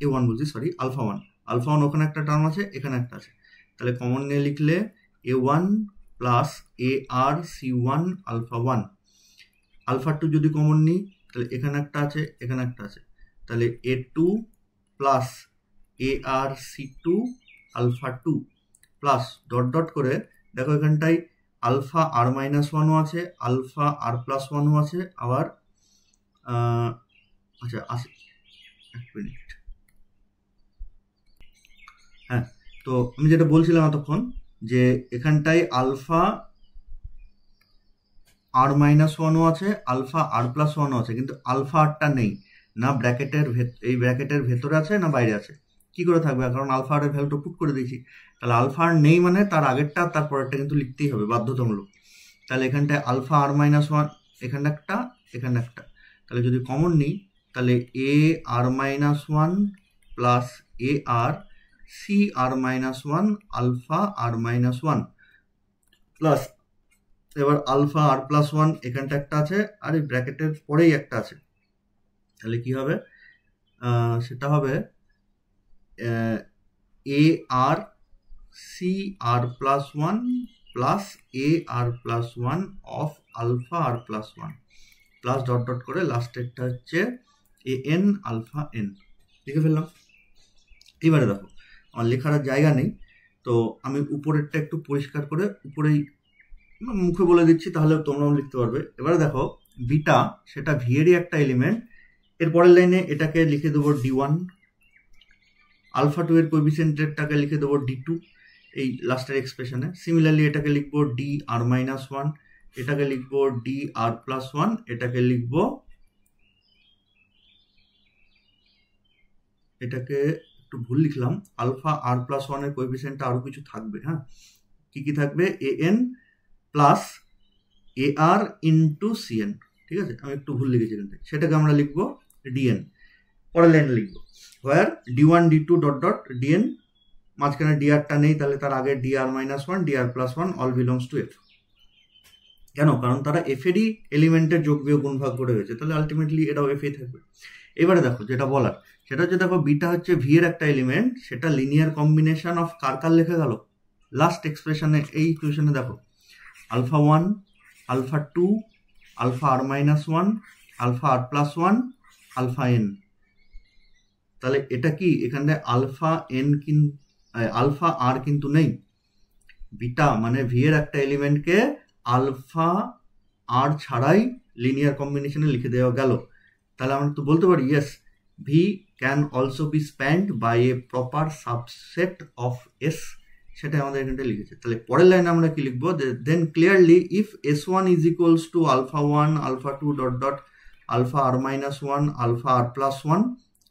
a1 বলছি সরি আলফা 1 ওখানে একটা টার্ম আছে, এখানে একটা আছে, তাহলে কমন নিয়ে লিখলে a1 plus A R C1 alpha 1, alpha 2 যদি কমন নিই তাহলে এখানে একটা আছে এখানে একটা আছে, তাহলে A2 plus ARC2 alpha 2 plus dot dot করে দেখো এখানটায় আলফা আর মাইনাস ওয়ানও আছে, আলফা আর প্লাস ওয়ানও আছে, আবার আচ্ছা আছে, এক মিনিট, হ্যাঁ। তো আমি যেটা বলছিলাম এতক্ষণ যে এখানটায় আলফা আর মাইনাস ওয়ানও আছে, আলফা আর প্লাস ওয়ানও আছে, কিন্তু আলফা আরটা নেই, না এই ব্র্যাকেটের ভেতরে আছে না বাইরে আছে। কি করে থাকবে, কারণ আলফা আর এর ভ্যালুটা পুট করে দিয়েছি। তাহলে আলফা আর নেই মানে তার আগেরটা তার পরেরটা কিন্তু লিখতেই হবে, বাধ্যতামূলক। তাহলে এখানটায় আলফা আর মাইনাস ওয়ান, এখানে একটা, এখানে একটা, তাহলে যদি কমন নিই তাহলে এ R minus one plus A R C R minus one alpha R minus one plus এবার আলফা আর প্লাস ওয়ান এখানটা একটা আছে, আর এই ব্র্যাকেটের পরেই একটা আছে। তাহলে কি হবে, সেটা হবে A R C R plus one plus A R plus one of alpha R plus one plus dot dot করে লাস্টেরটা হচ্ছে এ এন আলফা এন। লিখে ফেললাম। এবারে দেখো আমার লেখার জায়গা নেই, তো আমি উপরেরটা একটু পরিষ্কার করে উপরেই মুখে বলে দিচ্ছি, তাহলে তোমরাও লিখতে পারবে। এবারে দেখো বিটা সেটা ভি এরই একটা এলিমেন্ট, এর পরের লাইনে এটাকে লিখে দেবো D1, আলফা 2 এর কোএফিসিয়েন্টটাকে লিখে দেবো D2 এই লাস্টের এক্সপ্রেশনে। সিমিলারলি এটাকে লিখবো ডি আর মাইনাস ওয়ান, এটাকে লিখবো ডি আর প্লাস ওয়ান, এটাকে লিখবো, এটাকে একটু ভুল লিখলাম, আলফা আর প্লাস ওয়ানের কোএফিসিয়েন্টটা আরো কিছু থাকবে, হ্যাঁ কি কি থাকবে, A N plus A R into C N, ঠিক আছে, আমি একটু ভুল লিখেছি এখান থেকে, সেটাকে আমরা লিখবো ডিএন। পরের লাইনে লিখবো হোয়ার D1 D2 dot dot DNA, মাঝখানে ডিআরটা নেই, তাহলে তার আগে D R minus one D R plus one all belongs to F. কেন, কারণ তারা এফ এরই এলিমেন্টের যোগ বিয়োগ গুণ ভাগ করে হয়েছে, তাহলে আলটিমেটলি এটাও এফ এ থাকবে। এবারে দেখো যেটা বলার সেটা হচ্ছে, দেখো বিটা হচ্ছে ভি এর একটা এলিমেন্ট, সেটা লিনিয়ার কম্বিনেশন অফ কার কার লেখা গেল লাস্ট এক্সপ্রেশনে, এই ইকুয়েশনে দেখো alpha one, alpha two, alpha আর মাইনাস ওয়ান, আলফা আর প্লাস ওয়ান, আলফা এন। তাহলে এটা কি এখানে আলফা এন আলফা আর কিন্তু নেই, বিটা মানে ভি এর একটা এলিমেন্টকে আলফা আর ছাড়াই লিনিয়ার কম্বিনেশনে লিখে দেওয়া গেল। তাহলে আমরা তো বলতে পারি yes V can also be spanned by a proper subset of S, সেটা আমাদের এখানটা লিখেছে। তাহলে পরের লাইনে আমরা কি লিখবো, then clearly if S one is equals to alpha one alpha two dot dot alpha R minus one alpha R plus one,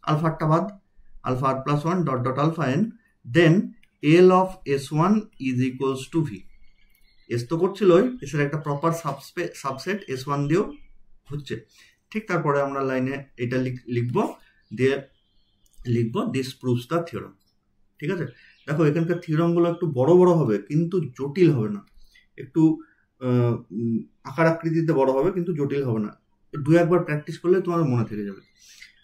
আলফাটা বাদ, alpha R plus one dot dot alpha N, then L of S one is equals to V. S তো করছিলই, এসের একটা proper subset S one দিয়েও হচ্ছে। ঠিক তারপরে আমরা লাইনে এটা লিখবো, দিয়ে লিখবো দিস প্রুভস দ্য থিওরাম। ঠিক আছে, দেখো এখানকার থিওরামগুলো একটু বড় বড় হবে কিন্তু জটিল হবে না, একটু আকার আকৃতিতে বড় হবে কিন্তু জটিল হবে না, দু একবার প্র্যাকটিস করলে তোমার মনে থেকে যাবে।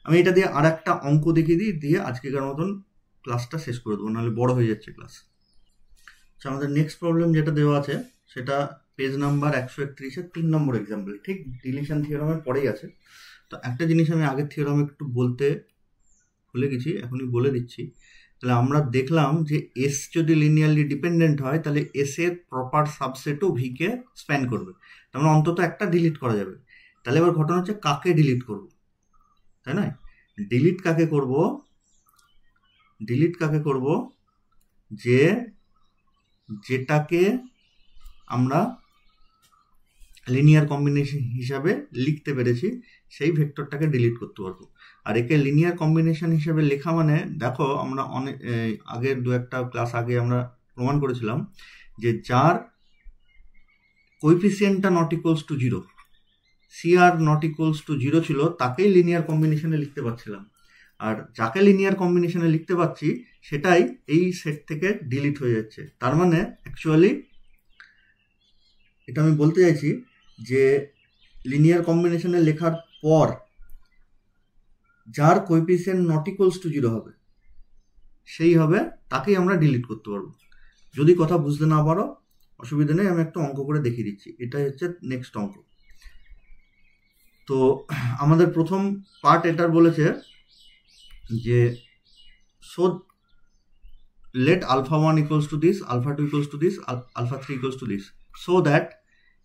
আমি এটা দিয়ে আর একটা অঙ্ক দেখিয়ে দিই, দিয়ে আজকেকার মতন ক্লাসটা শেষ করে দেবো, নাহলে বড় হয়ে যাচ্ছে ক্লাস। আচ্ছা, আমাদের নেক্সট প্রবলেম যেটা দেওয়া আছে সেটা পেজ নাম্বার 131-এর 3 নম্বর এক্সাম্পল, ঠিক ডিলিশন থিওরামের পরেই আছে। তো একটা জিনিস আমি আগের থিওরাম একটু বলতে ভুলে গেছি, এখনই বলে দিচ্ছি। তাহলে আমরা দেখলাম যে এস যদি লিনিয়ারলি ডিপেন্ডেন্ট হয় তাহলে এস এর প্রপার সাবসেটও ভি কে স্প্যান করবে, তার মানে অন্তত একটা ডিলিট করা যাবে। তাহলে এবার ঘটনা হচ্ছে কাকে ডিলিট করব, তাই না? ডিলিট কাকে করব, ডিলিট কাকে করব, যে যেটাকে আমরা লিনিয়ার কম্বিনেশন হিসাবে লিখতে পেরেছি সেই ভেক্টরটাকে ডিলিট করতে পারবো। আর একে লিনিয়ার কম্বিনেশন হিসাবে লেখা মানে দেখো আমরা অনেক আগের দু একটা ক্লাস আগে আমরা প্রমাণ করেছিলাম যে যার কোএফিসিয়েন্টটা not equals to zero, C R not equals to zero ছিল, তাকেই লিনিয়ার কম্বিনেশনে লিখতে পারছিলাম, আর যাকে লিনিয়ার কম্বিনেশনে লিখতে পাচ্ছি সেটাই এই সেট থেকে ডিলিট হয়ে যাচ্ছে। তার মানে অ্যাকচুয়ালি এটা আমি বলতে চাইছি যে লিনিয়ার কম্বিনেশনে লেখার পর যার coefficient not equals to zero হবে সেই হবে, তাকেই আমরা ডিলিট করতে পারবো। যদি কথা বুঝতে না পারো অসুবিধা নেই, আমি একটা অঙ্ক করে দেখিয়ে দিচ্ছি। এটাই হচ্ছে নেক্সট অঙ্ক। তো আমাদের প্রথম পার্ট এটার বলেছে যে so let alpha 1 equals to this, alpha 2 equals to this, alpha 3 equals to this, so that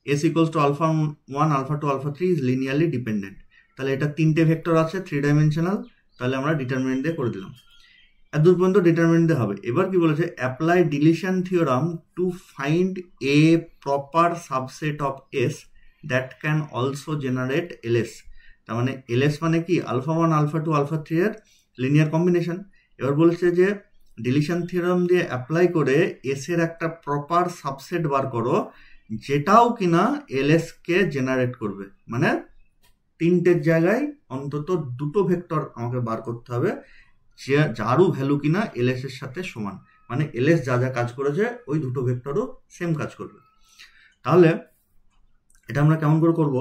s equals to alpha 1, alpha 2, alpha 3 is linearly dependent. তাহলে এটা তিনটে ভেক্টর আছে, 3 ডাইমেনশনাল, তাহলে আমরা ডিটারমিনেন্ট দিয়ে করে দিলাম। এতদূর পর্যন্ত ডিটারমিনেন্ট দিয়ে হবে। এবার কি বলেছে, apply deletion theorem to find a proper subset of S that can also generate LS. তার মানে এলএস মানে কি, আলফা 1, আলফা 2, আলফা 3 এর লিনিয়ার কম্বিনেশন। এবার বলছে যে ডিলিশন থিওরাম দিয়ে অ্যাপ্লাই করে এস এর একটা প্রপার সাবসেট বার করো যেটাও কিনা এলএস কে জেনারেট করবে। মানে তিনটের জায়গায় অন্তত দুটো ভেক্টর আমাকে বার করতে হবে যারও ভ্যালু কিনা এলএস এর সাথে সমান, মানে এলএস যা যা কাজ করেছে ওই দুটো ভেক্টরও সেম কাজ করবে। তাহলে এটা আমরা কেমন করে করব,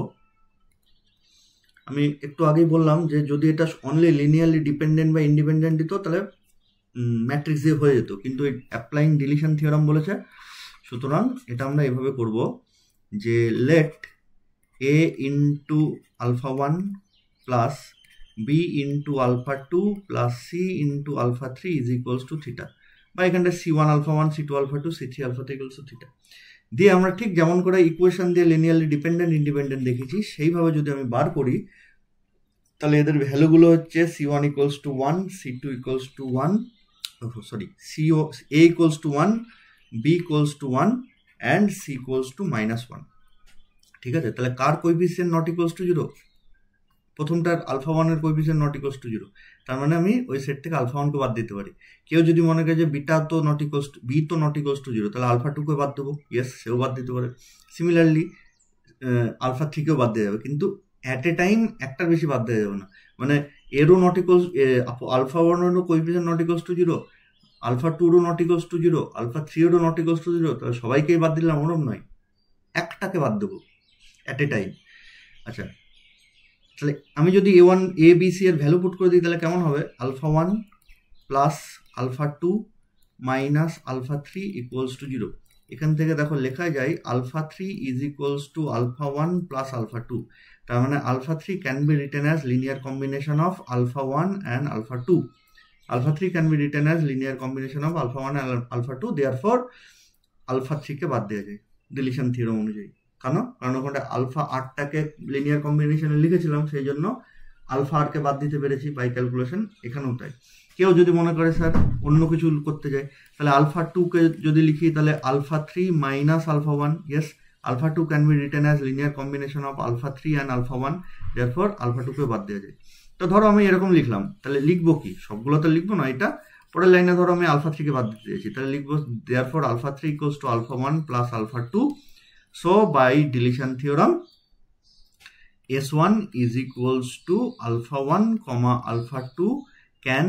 আমি একটু আগেই বললাম যে যদি এটা অনলি লিনিয়ারলি ডিপেন্ডেন্ট বা ইন্ডিপেন্ডেন্ট দিত তাহলে ম্যাট্রিক্স দিয়ে হয়ে যেত, কিন্তু অ্যাপ্লাইং ডিলিশন থিওরাম বলেছে। সুতরাং এটা আমরা এভাবে করব যে let a into alpha 1 plus b into alpha 2 plus c into alpha 3 is equals to theta, বা এখানটা c1 alpha 1, c2 alpha 2, c3 alpha 3 equals to theta দিয়ে আমরা ঠিক যেমন করে ইকুয়েশন দিয়ে লিনিয়ারলি ডিপেন্ডেন্ট ইন্ডিপেন্ডেন্ট দেখেছি সেইভাবে যদি আমি বার করি তাহলে এদের ভ্যালুগুলো হচ্ছে c1 equals to 1, c2 equals to 1, a equals to 1, b equals to 1 and c equals to -1। ঠিক আছে, তাহলে কার কোএফিসিয়েন্ট নট ইকুয়ালস টু 0, প্রথমটার আলফা 1 এর কোএফিসিয়েন্ট নট ইকুয়ালস টু 0, তার মানে আমি ওই সেট থেকে আলফা 1 কে বাদ দিতে পারি। কেউ যদি মনে করে যে বিটা তো নট ইকুয়ালস টু, বি তো নট ইকুয়ালস টু 0, তাহলে আলফা 2 কে বাদ দেবো, ইয়েস সেও বাদ দিতে পারে। সিমিলারলি আলফা 3 কেও বাদ দেওয়া যাবে, কিন্তু অ্যাট এ টাইম একটার বেশি বাদ দেওয়া যাবে না। মানে এরও নট ইকুয়ালস, আলফা 1 এরও coefficient not equals to 0, alpha 2 not equals to 0, alpha 3 not equals to 0, তাহলে সবাইকেই বাদ দিলাম ওরম নয়, একটাকে বাদ দেবো অ্যাট এ টাইম। আচ্ছা, তাহলে আমি যদি a1 a b c এর ভ্যালু পুট করে দিই তাহলে কেমন হবে, alpha 1 plus alpha 2 minus alpha 3 equals to 0। এখান থেকে দেখো লেখা যায় alpha 3 is equals to alpha 1 plus alpha 2, তার মানে alpha 3 can be written as linear combination of alpha 1 and alpha 2। Alpha 3 can be written as linear combination of alpha 1 and alpha 2, therefore alpha 3 কে বাদ দেওয়া যায় deletion theorem অনুযায়ী। কারণ ওখানে alpha 8টাকে linear কম্বিনেশনে লিখেছিলাম, সেই জন্য আলফা 8 কে বাদ দিতে পেরেছি বাই ক্যালকুলেশন, এখানেও তাই। কেউ যদি মনে করে স্যার অন্য কিছু করতে যায়, তাহলে আলফা 2 কে যদি লিখি তাহলে alpha 3 minus alpha 1, yes alpha 2 can be written as linear combination of alpha 3 and alpha 1, therefore alpha 2 কে বাদ দেওয়া যায়। তো ধরো আমি এরকম লিখলাম, তাহলে লিখবো কি, সবগুলো তো লিখবো না, এটা পরের লাইনে ধরো আমি আলফা 3 কে বাদ দিতে চাইছি, তাহলে লিখবো therefore alpha 3 equals to alpha 1 plus alpha 2, so by deletion theorem s1 is equals to alpha 1, alpha 2 can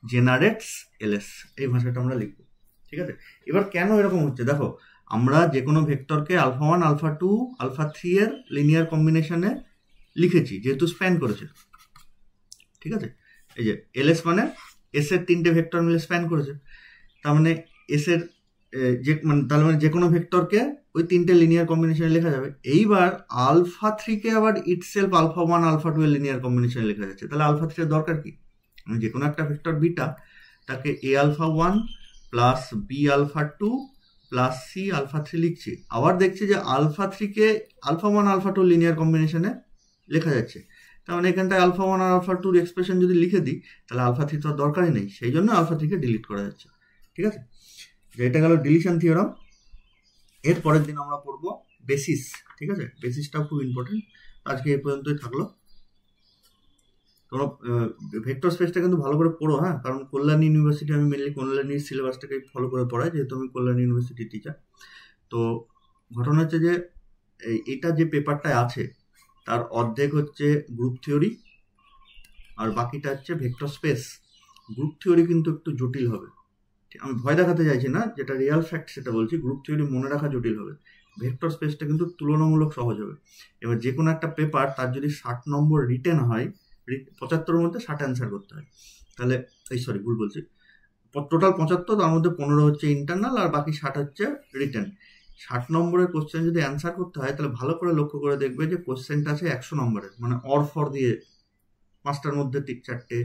generates ls, এই ভাষাটা আমরা লিখবো। ঠিক আছে, এবার কেন এরকম হচ্ছে দেখো, আমরা যে কোনো ভেক্টরকে আলফা 1, আলফা 2, আলফা 3 এর লিনিয়ার কম্বিনেশনে লিখেছি যেহেতু স্প্যান করেছে। ঠিক আছে, এই যে এলএস মানে এস এর তিনটে ভেক্টর মিলে স্প্যান করেছে, তার মানে এস এর তার মানে যে কোনো ভেক্টরকে ওই তিনটে লিনিয়ার কম্বিনেশনে লেখা যাবে। এইবার আলফা 3 কে আবার ইটসেলফ আলফা 1, আলফা 2 এর লিনিয়ার কম্বিনেশনে লেখা যাচ্ছে, তাহলে আলফা 3 এর দরকার কি, আমি যে কোনো একটা ভেক্টর বিটা তাকে A alpha 1 plus B alpha 2 plus C alpha 3 লিখছি, আবার দেখছি যে আলফা 3 কে আলফা 1, আলফা 2 লিনিয়ার কম্বিনেশনে লেখা যাচ্ছে, তার মানে এখানটায় আলফা 1 আর আলফা 2 এক্সপ্রেশন যদি লিখে দিই তাহলে আলফা 3 তো দরকারই নেই, সেই জন্য আলফা 3 কে ডিলিট করা যাচ্ছে। ঠিক আছে, এটা গেল ডিলিশন থিওরাম। এর পরের দিন আমরা পড়বো বেসিস। ঠিক আছে, বেসিসটাও খুব ইম্পর্টেন্ট। আজকে এই পর্যন্তই থাকলো। তোমরা ভেক্টর স্পেসটা কিন্তু ভালো করে পড়ো, হ্যাঁ, কারণ কল্যাণী ইউনিভার্সিটি, আমি মেনলি কল্যাণীর সিলেবাসটাকে ফলো করে পড়াই যেহেতু আমি কল্যাণী ইউনিভার্সিটির টিচার। তো ঘটনা হচ্ছে যে এটা যে পেপারটায় আছে তার অর্ধেক হচ্ছে গ্রুপ থিওরি আর বাকিটা হচ্ছে ভেক্টর স্পেস। গ্রুপ থিওরি কিন্তু একটু জটিল হবে, আমি ভয় দেখাতে চাইছি না, যেটা রিয়াল ফ্যাক্ট সেটা বলছি। গ্রুপ থিওরি মনে রাখা জটিল হবে, ভেক্টর স্পেসটা কিন্তু তুলনামূলক সহজ হবে। এবার যে কোনো একটা পেপার তার যদি 60 নম্বর রিটেন হয়, 75-এর মধ্যে 60 অ্যান্সার করতে হয়, তাহলে ভুল বলছি, টোটাল 75, তার মধ্যে 15 হচ্ছে ইন্টারনাল আর বাকি 60 হচ্ছে রিটেন। 60 নম্বরের কোশ্চেন যদি অ্যান্সার করতে হয় তাহলে ভালো করে লক্ষ্য করে দেখবে যে কোশ্চেনটা আছে 100 নম্বরের, মানে অর ফর দিয়ে 5টার মধ্যে 4টে,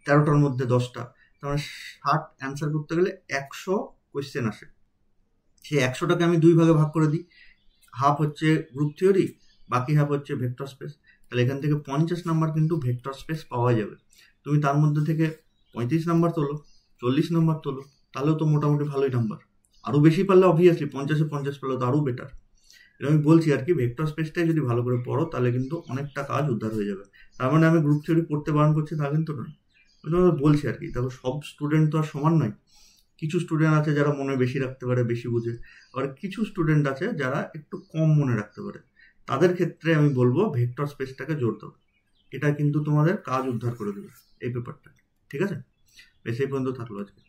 13টার মধ্যে 10টা, তার মানে 60 অ্যান্সার করতে গেলে 100 কোয়েশ্চেন আসে। সেই 100টাকে আমি 2 ভাগে ভাগ করে দিই, হাফ হচ্ছে গ্রুপ থিওরি, বাকি হাফ হচ্ছে ভেক্টর স্পেস। তাহলে এখান থেকে 50 নাম্বার কিন্তু ভেক্টর স্পেস পাওয়া যাবে। তুমি তার মধ্যে থেকে 35 নাম্বার তোলো, 40 নাম্বার তোলো, তাহলেও তো মোটামুটি ভালোই নাম্বার। আরও বেশি পারলে অবভিয়াসলি 50-এ 50 পেলে তো আরও বেটার। এটা আমি বলছি আর কি, ভেক্টর স্পেসটাই যদি ভালো করে পড়ো তাহলে কিন্তু অনেকটা কাজ উদ্ধার হয়ে যাবে। তার মানে আমি গ্রুপ থিওরি পড়তে বারণ করছি তা কিন্তু নয়, আমি তোমাদের বলছি আর কি। দেখো সব স্টুডেন্ট তো আর সমান নয়, কিছু স্টুডেন্ট আছে যারা মনে বেশি রাখতে পারে, বেশি বুঝে, আবার কিছু স্টুডেন্ট আছে যারা একটু কম মনে রাখতে পারে। তাদের ক্ষেত্রে আমি বলবো ভেক্টর স্পেসটাকে জোর দাও, এটা কিন্তু তোমাদের কাজ উদ্ধার করে দেবে এই পেপারটা। ঠিক আছে, বেশ এই পর্যন্ত থাকলো আজকে।